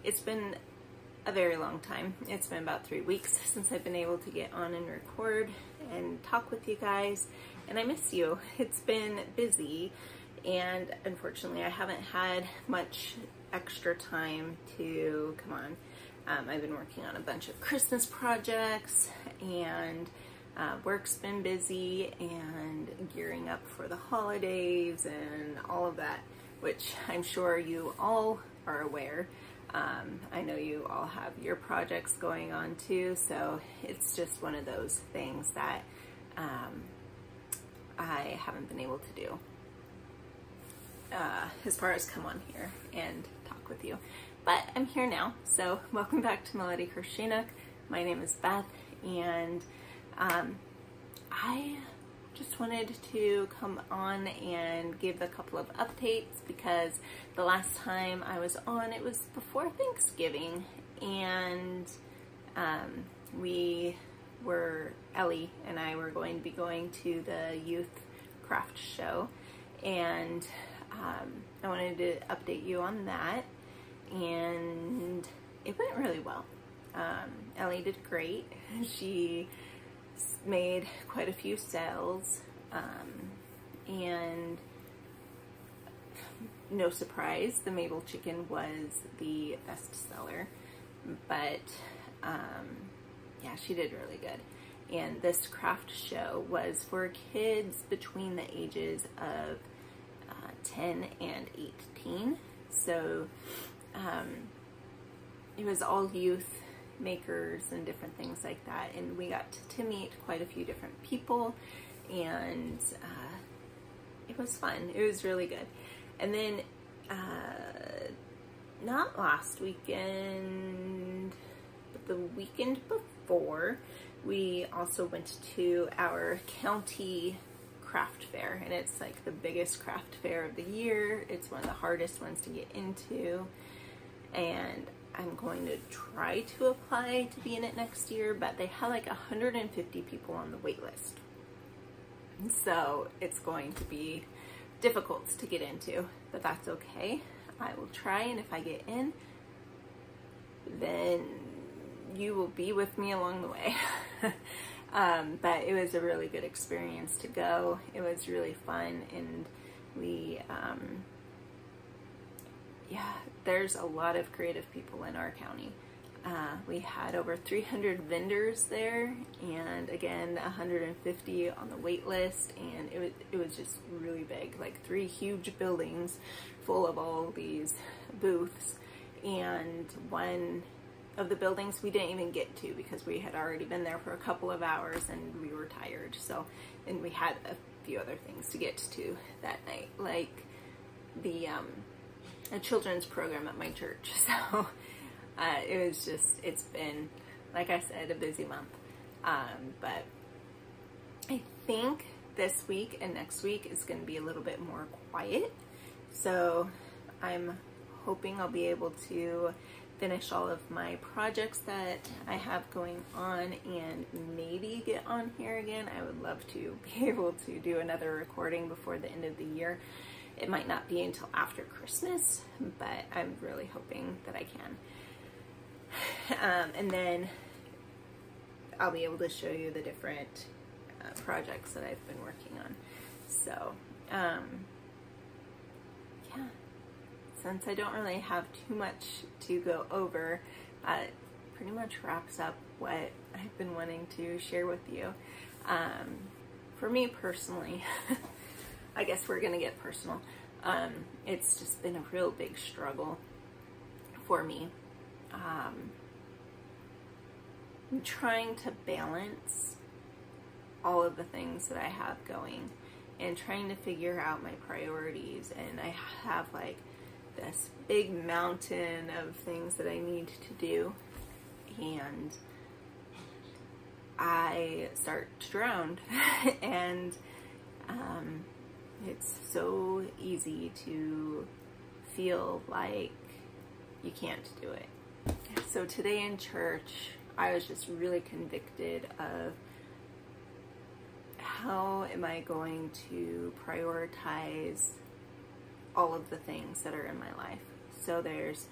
It's been a very long time. It's been about 3 weeks since I've been able to get on and record and talk with you guys, and I miss you. It's been busy, and unfortunately I haven't had much extra time to come on. I've been working on a bunch of Christmas projects, and work's been busy, and gearing up for the holidays and all of that, which I'm sure you all are aware. I know you all have your projects going on too, so it's just one of those things that I haven't been able to do as far as come on here and talk with you. But I'm here now, so welcome back to Melody Crochet Nook. My name is Beth, and I just wanted to come on and give a couple of updates, because the last time I was on, it was before Thanksgiving, and Ellie and I were going to be going to the youth craft show, and I wanted to update you on that, and it went really well. Ellie did great. She made quite a few sales, and no surprise, the Mabel chicken was the best seller, but yeah, she did really good. And this craft show was for kids between the ages of 10 and 18, so it was all youth makers and different things like that, and we got to meet quite a few different people, and it was fun. It was really good. And then not last weekend, but the weekend before, we also went to our county craft fair, and it's like the biggest craft fair of the year. It's one of the hardest ones to get into, and I'm going to try to apply to be in it next year, but they had like 150 people on the wait list. So it's going to be difficult to get into, but that's okay. I will try, and if I get in, then you will be with me along the way. But it was a really good experience to go. It was really fun, and we, yeah, there's a lot of creative people in our county. We had over 300 vendors there, and again, 150 on the wait list, and it was just really big, like 3 huge buildings full of all these booths, and one of the buildings we didn't even get to because we had already been there for a couple of hours and we were tired. So, and we had a few other things to get to that night, like the a children's program at my church. So it was just, it's been, like I said, a busy month. But I think this week and next week is going to be a little bit more quiet. So I'm hoping I'll be able to finish all of my projects that I have going on and maybe get on here again. I would love to be able to do another recording before the end of the year. It might not be until after Christmas, but I'm really hoping that I can. And then I'll be able to show you the different projects that I've been working on. So, yeah. Since I don't really have too much to go over, pretty much wraps up what I've been wanting to share with you. For me personally, I guess we're gonna get personal. It's just been a real big struggle for me. I'm trying to balance all of the things that I have going and trying to figure out my priorities, and I have like this big mountain of things that I need to do, and I start to drown. And it's so easy to feel like you can't do it. So today in church, I was just really convicted of how am I going to prioritize all of the things that are in my life. So there's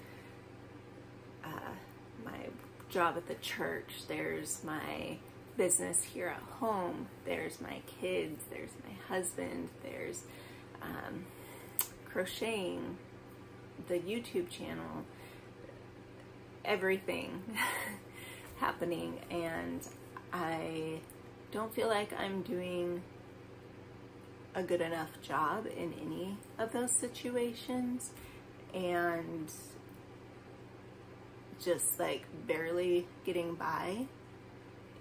job at the church, there's my business here at home, there's my kids, there's my husband, there's crocheting, the YouTube channel, everything happening, and I don't feel like I'm doing a good enough job in any of those situations, and just like barely getting by,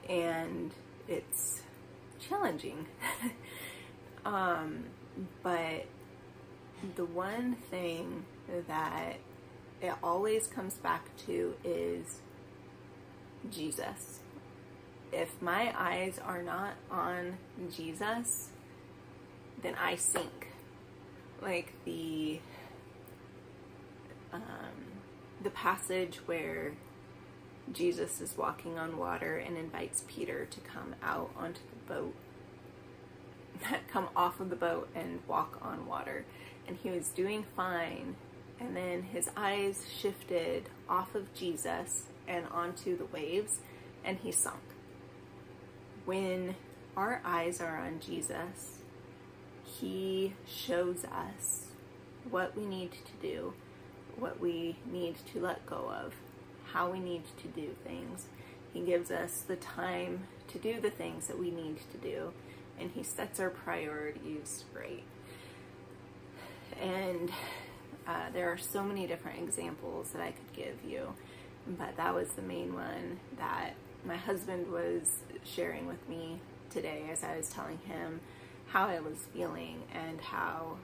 and it's challenging. But the one thing that it always comes back to is Jesus. If my eyes are not on Jesus, then I sink. Like the passage where Jesus is walking on water and invites Peter to come out onto the boat, come off of the boat and walk on water. And he was doing fine, and then his eyes shifted off of Jesus and onto the waves, and he sunk. When our eyes are on Jesus, he shows us what we need to do, what we need to let go of, how we need to do things. He gives us the time to do the things that we need to do, and he sets our priorities right. And there are so many different examples that I could give you, but that was the main one that my husband was sharing with me today as I was telling him how I was feeling and how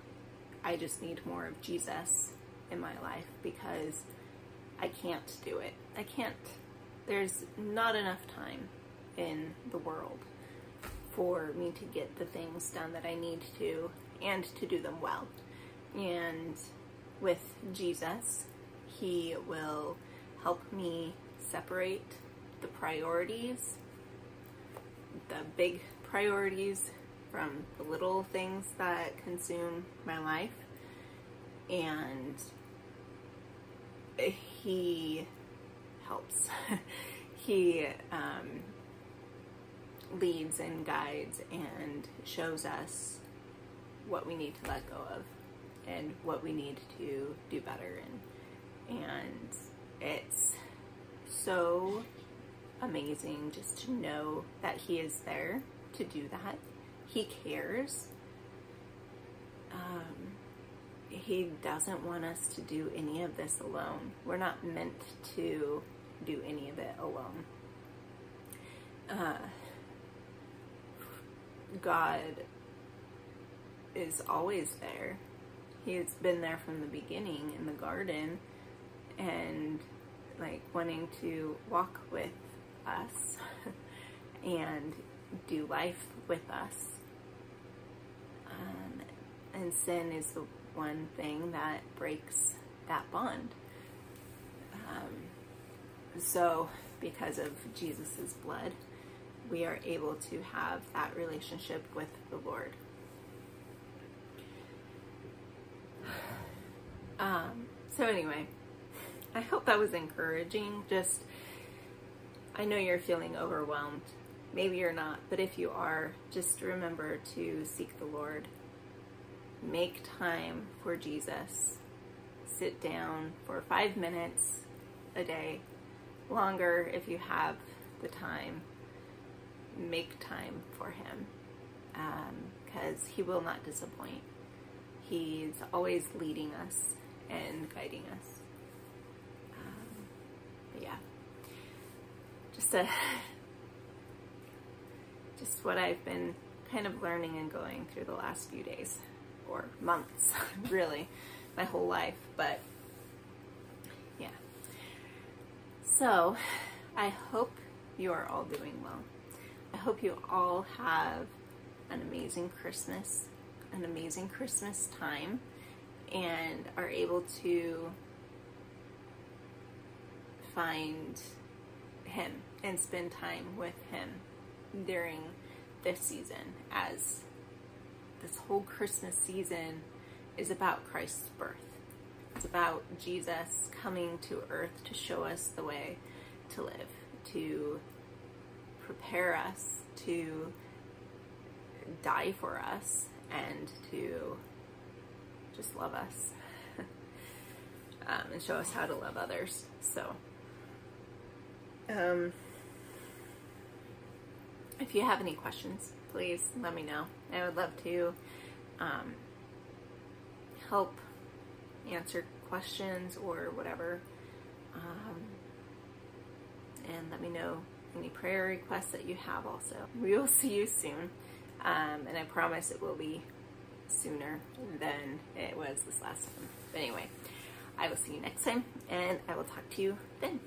I just need more of Jesus in my life, because I can't do it. I can't. There's not enough time in the world for me to get the things done that I need to, and to do them well. And with Jesus, he will help me separate the priorities, the big priorities, from the little things that consume my life. And he helps. He leads and guides and shows us what we need to let go of and what we need to do better in. And it's so amazing just to know that he is there to do that. He cares. He doesn't want us to do any of this alone. We're not meant to do any of it alone. God is always there. He's been there from the beginning in the garden, and like wanting to walk with us and do life with us. And sin is the one thing that breaks that bond. So because of Jesus's blood, we are able to have that relationship with the Lord. So anyway, I hope that was encouraging. Just, I know you're feeling overwhelmed. Maybe you're not, but if you are, just remember to seek the Lord. Make time for Jesus. Sit down for 5 minutes a day, longer if you have the time. Make time for him, because he will not disappoint. He's always leading us and guiding us. But yeah, just what I've been kind of learning and going through the last few days, or months, really, my whole life. But yeah, so I hope you are all doing well. I hope you all have an amazing Christmas time, and are able to find him and spend time with him during this season, as this whole Christmas season is about Christ's birth. It's about Jesus coming to earth to show us the way to live. to prepare us, to die for us, and to just love us and show us how to love others. So if you have any questions, please let me know. I would love to help answer questions or whatever. And let me know any prayer requests that you have also. We will see you soon. And I promise it will be sooner than it was this last time. But anyway, I will see you next time, and I will talk to you then.